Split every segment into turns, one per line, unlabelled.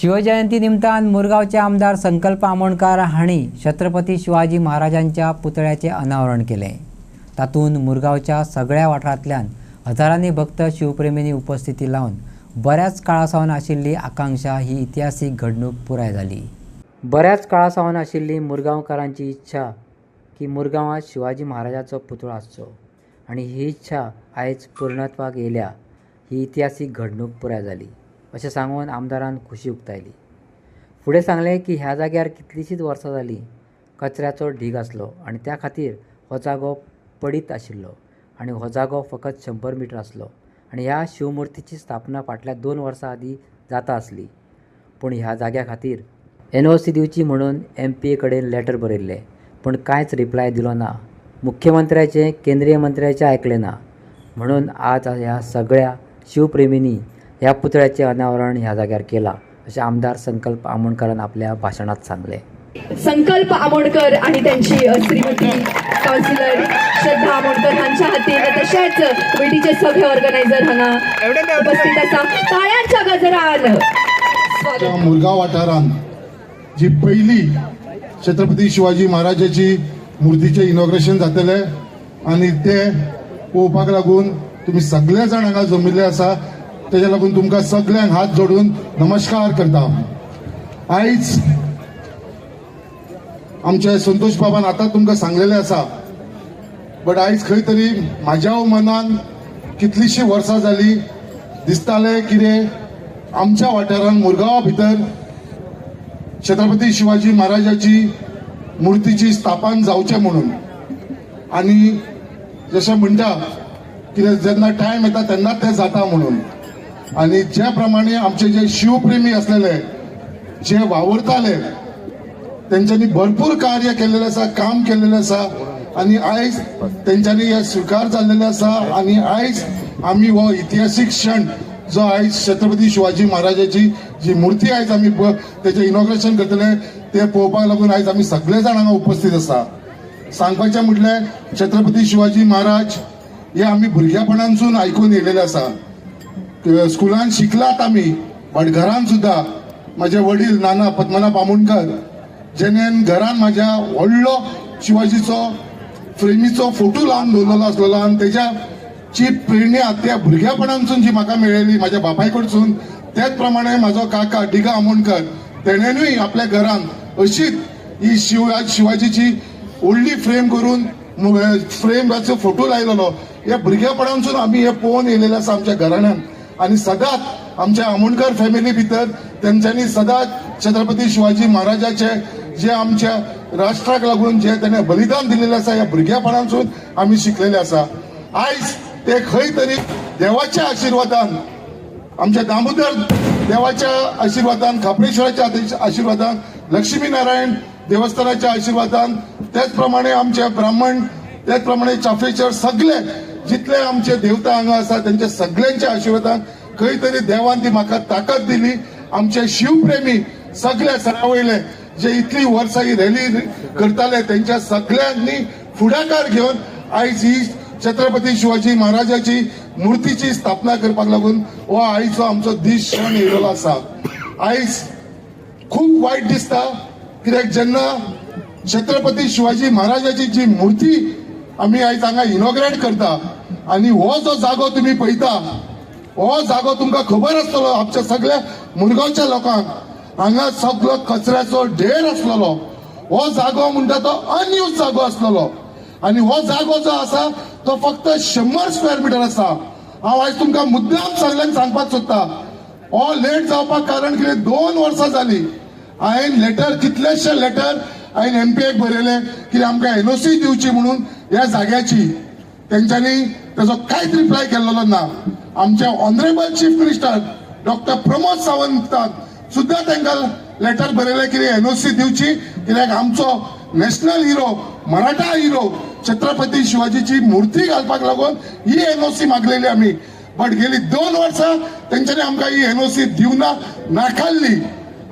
शिवजयंती निमतान मुरगांवचे आमदार संकल्प आमोणकार हांणी छत्रपती शिवाजी महाराजांच्या पुतळ्याचे अनावरण केले। तातूंत मुरगांवच्या सगळ्या वाठारांतल्यान हजारांनी भक्त शिवप्रेमींनी उपस्थिती लावन बऱ्याच काळासावन आशिल्ली आकांक्षा ही इतिहासीक घडणूक पुराय जाली। बऱ्याच काळासावन आशिल्ली मुरगांवकारांची इच्छा की मुरगांवांत शिवाजी महाराजाचो पुतळो आसचो आनी ही इच्छा आयज पूर्णत्वाक येयल्या ही इतिहासीक घडणूक पुराय जाली अशें सांगून आमदारान खुशी उक्तायली। फुडें सांगलें की ह्या जाग्यार कितलींशींच वर्सां जालीं कचऱ्याचो ढीग आसलो आनी त्या खातीर हो जागो पडीत आशिल्लो आनी हो जागो फकत 100 मिटर आसलो आनी ह्या शिवमुर्तीची स्थापना फाटल्या 2 वर्सां आदीं जाता आसली। पूण ह्या जाग्या खातीर NOC दिवची म्हणून MPA कडेन लेटर बरयल्लें पूण कांयच रिप्लाय दिलो ना। मुख्यमंत्र्याचें केंद्रीय मंत्र्याचें आयकलें ना म्हणून आज ह्या सगळ्या शिवप्रेमींनी ह्या पुतळ्याचे अनावरण ह्या जाग्यार केला अशें आमदार संकल्प आमोणकारान आपल्या भाशणांत सांगलें।
संकल्प आमोणकर आणि त्यांची श्रीमती काउन्सिलर श्रद्धा आमोणकर हांच्या हातीन तशेंच वेटीचे सगळे ऑर्गनायझर हांगा उपस्थित आसा। ताळ्यांच्या गजरान स्वागत।
मुरगांव वाठारांत जी पहिली छत्रपती शिवाजी महाराजाची मुर्तीचे इनॉग्रेशन जातले आनी ते पळोवपाक लागून तुम्ही सगळे जाण हांगा जमिल्ले आसा तेच्या लागून तुमकां सगळ्यांक हात जोडून नमस्कार करता। आयज आमचे संतोष बाबान आतां तुमकां सांगलेलें आसा बट आयज खंय तरी म्हाज्या मनान कितलीशीं वर्सां जालीं दिसतालें कितें आमच्या वाठारांत मुरगांवा भितर छत्रपती शिवाजी महाराजाची मुर्तीची स्थापन जावचें म्हणून आनी जशें म्हणटा कितें जेन्ना टायम येता तेन्ना तें जाता म्हणून आनी ज्या प्रमाणे आमचे जे शिवप्रेमी आसलेले जे वावरताले तेंच्यांनी भरपूर कार्य केलेलें आसा, काम केलेलें आसा आनी आयज तेंच्यांनी हे स्वीकार जाल्लेले आसा आनी आयज आमी हो इतिहासीक क्षण जो आयज छत्रपती शिवाजी महाराजाची जी मुर्ती आयज आमी तेचें इनॉग्रेशन करतले ते पळोवपाक लागून आयज आमी सगळे जाण हांगा उपस्थित आसा। सांगपाचें म्हटल्यार छत्रपती शिवाजी महाराज हे आमी भुरगेपणांसून आयकून येयलेले आसा। स्कुलान शिकलात आमी बट घरान सुद्धा माझे वडील नाना पद्मनाभ आमोणकर जेणेन घरान म्हाज्या व्हडलो शिवाजीचो फ्रेमीचो फोटो लावन दवरलेलो आसलेलो आनी तेज्याची प्रेरणा त्या भुरगेपणांसून जी म्हाका मेळिल्ली म्हाज्या बापाय कडसून त्याच प्रमाणे म्हाजो काका डिगा आमोणकर तेणेनूय आपल्या घरान अशीच ही शिवाजीची व्हडली फ्रेम करून फ्रेमाचो फोटो लायलेलो। हे भुरगेपणांसून आमी हे पळोवन येयलेले आसा आमच्या घराण्यान आनी सदांच आमच्या आमोणकर फॅमिली भितर तेंच्यांनी सदांच छत्रपती शिवाजी महाराजाचे जे आमच्या राष्ट्राक लागून जे तेणें बलिदान दिलेलें आसा ह्या भुरगेपणांसून आमी शिकलेले आसा। आयज ते खंय तरी देवाच्या आशिर्वादान आमच्या दामोदर देवाच्या आशिर्वादान खापडेश्वराच्या आशिर्वादान लक्ष्मी नारायण देवस्थानाच्या आशिर्वादान त्याच प्रमाणे आमचे ब्राह्मण त्याच प्रमाणे चाफेश्वर सगळे जितले आमचे देवता हांगा आसा त्यांच्या सगळ्यांच्या आशिर्वादान खंय तरी देवान ती म्हाका ताकद दिली। आमचे शिवप्रेमी सगळे सरावयले जे इतली वर्सां ही रॅली करताले त्यांच्या सगळ्यांनी फुडाकार घेवन आयज ही छत्रपती शिवाजी महाराजाची मुर्तीची स्थापना करपाक लागून हो आयजचो आमचो दीस क्षण येयलेलो आसा। आयज खूब वायट दिसता कित्याक जेन्ना छत्रपती शिवाजी महाराजाची जी मूर्ती आमी आयज हांगा इनॉग्रेट करता आनी हो जो जागो तुमी पळयता हो जागो तुमकां खबर आसतलो आमच्या सगळ्या मुरगांवच्या लोकांक हांगा सगळो कचऱ्याचो ढेर आसलेलो। हो जागो म्हणटा तो अनयूज जागो आसलेलो आनी हो जागो जो आसा तो फक्त 100 स्क्वेअर मिटर आसा। हांव आयज तुमकां मुद्दाम सगळ्यांक सांगपाक सोदता हो लेट जावपाक कारण कितें 2 वर्सां जालीं हांवें लेटर कितलेशे लेटर हांवें MPAक बरयले की आमकां NOC दिवची म्हणून ह्या जाग्याची तेंच्यांनी ताजो कांयच रिप्लाय केल्लो ना। आमच्या honourable chief minister doctor Pramod सावंताक सुद्धा तांकां लेटर बरयलें की NOC दिवची कित्याक आमचो national hero Maratha hero Chhatrapati शिवाजीची मूर्ती घालपाक लागून ही NOC मागलेली आमी बट गेली 2 वर्सां तेंच्यांनी आमकां ही NOC दिवना नाकारली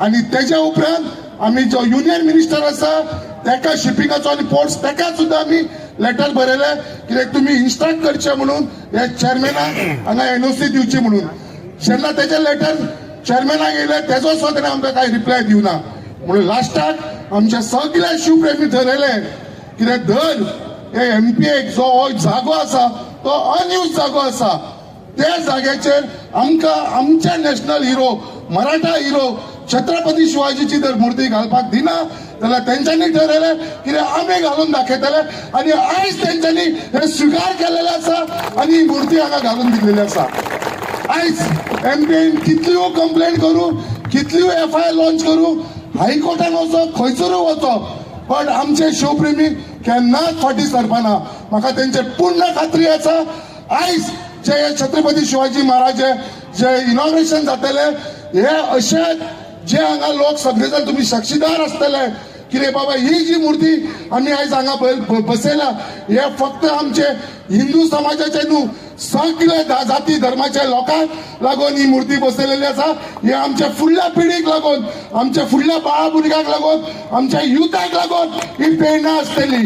आनी तेज्या उपरांत आमी जो युनियन मिनिस्टर आसा तेका शिपिंगाचो आनी पोर्ट्स तेका सुद्धा आमी लेटर बरयले कित्याक तुमी इन्स्ट्रक्ट करचे म्हणून हे चेअरमॅनाक हांगा NOC दिवची म्हणून जेन्ना तेजे लेटर चेअरमॅनाक येयले तेजो सुद्धा ताणें आमकां कांय रिप्लाय दिवना. म्हणून लास्टाक आमच्या सगळ्या शिवप्रेमी ठरयले कित्याक धर हे एमपीएक जो हो जागो आसा तो अनयूज जागो आसा, त्या जाग्याचेर आमकां आमचे national hero Maratha hero Chhatrapati शिवाजीची जर मूर्ती घालपाक दिना जाल्यार तेंच्यांनी ठरयलें कित्याक आमी घालून दाखयतले आनी आयज तेंच्यांनी हे स्विकार केलेले आसा आनी ही मूर्ती हांगा घालून दिलेली आसा. आयज एमपीन कितल्यो कंप्लेंट करूं, कितल्यो एफआयआर लॉन्च करूं, हायकोर्टान वचो, खंयसरूय वचो, पण आमचे शिवप्रेमी केन्नाच फाटी सरपाना. म्हाका तेंचे पूर्ण खात्री आसा आयज जे छत्रपती शिवाजी महाराज जे इनॉग्रेशन जातले हे अशेंच जे हांगा लोक सगळे जाण तुमी साक्षीदार आसतले कितें बाबा ही जी मूर्ती आमी आयज हांगा बसयला हे फक्त आमचे हिंदू समाजाचे न्हू, सगळे जाती धर्माच्या लोकांक लागून ही मूर्ती बसयलेली आसा. हे आमच्या फुडल्या पिढीक लागून, आमच्या फुडल्या बाळा भुरग्यांक लागून, आमच्या युथाक लागून ही प्रेरणा आसतली.